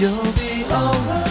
You'll be alright.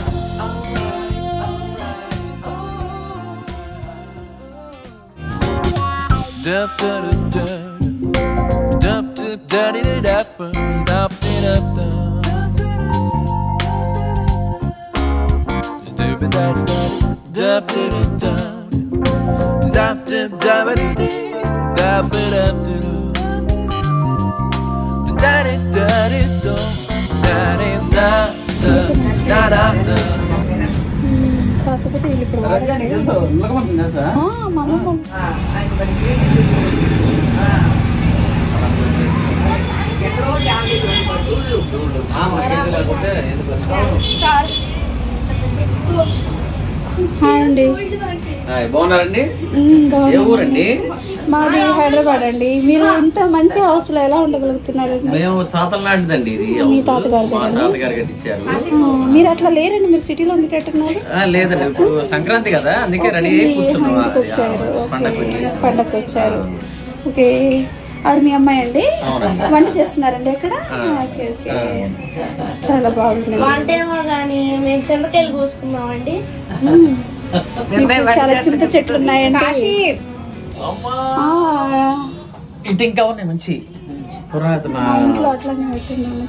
బాగున్నారండి? ఏ ఊరండి? మాది హైదరాబాద్ అండి. మీరు ఇంత మంచి హౌస్ లో ఎలా ఉండగలుగుతున్నారు? మేము తాతల నాటిదండి ఇది. మీ తాతగారు కట్టించారు. మీరు అట్లా లేరండి, మీరు సిటీలో ఉండేటట్టున్నారు. లేదండి, ఇప్పుడు సంక్రాంతి కదా, అందుకే రెడీ అయ్యి కూర్చున్నాం. పండగకి వచ్చారు. ఓకే, ఆవిడ మీ అమ్మాయి అండి? వంట చేస్తున్నారండి ఎక్కడ? చాలా బాగుంది. వంటేమో గానీ మేము చింతకాయలు కోసుకున్నామండి. చాలా చింత చెట్లు ఉన్నాయండి. ఇటు ఇంకా ఉన్నాయి మంచి పురాతన ఇంట్లో అట్లానే పెట్టినాము.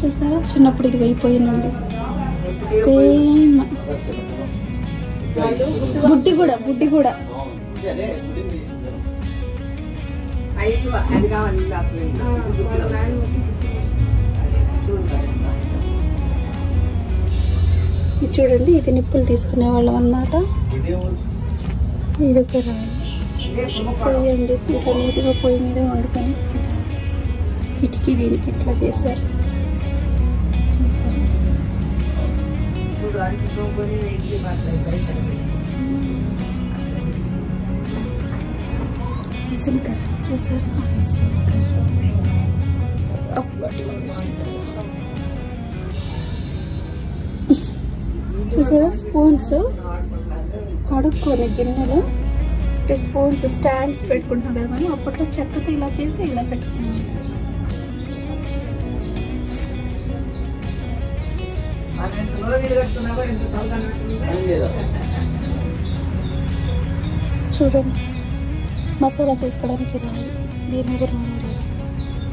చూసారా, చిన్నప్పుడు ఇది అయిపోయిందండి. సేమ్ బుడ్డి కూడా చూడండి, ఇది నిప్పులు తీసుకునే వాళ్ళం అన్నమాట. ఇది ఒక పొయ్యి అండి, ఇట్లా నీట్గా పొయ్యి మీద వండుకొని కిటికీ దీనికి ఇట్లా చేశారు. చూసారు, విసులుకర చూసారా, చూసారా, స్పూన్స్ కడుక్కొని గిన్నెలు స్పూన్స్ స్టాండ్స్ పెట్టుకుంటున్నాం కదా మనం. అప్పట్లో చెక్కతో ఇలా చేసి ఇలా పెట్టుకున్నాం. చూడండి, మసాలా చేసుకోవడానికి రాయి, దీని మీద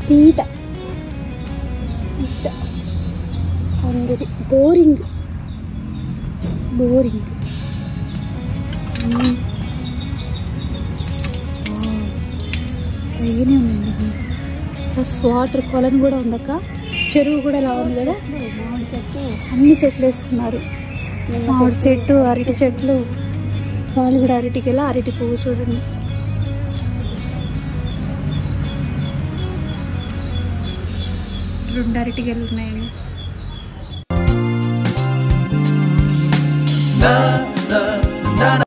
పీట అందరి బోరింగ్ అయ్యనే ఉందండి. ప్లస్ వాటర్ కొలను కూడా ఉందక్క, చెరువు కూడా ఇలా ఉంది కదా. అన్ని చెట్లు వేసుకున్నారు, మామిడి చెట్టు, అరటి చెట్లు. వాళ్ళు కూడా అరటికి వెళ్ళి అరటి పువ్వు చూడండి. రెండు అరటికెళ్ళు ఉన్నాయండి.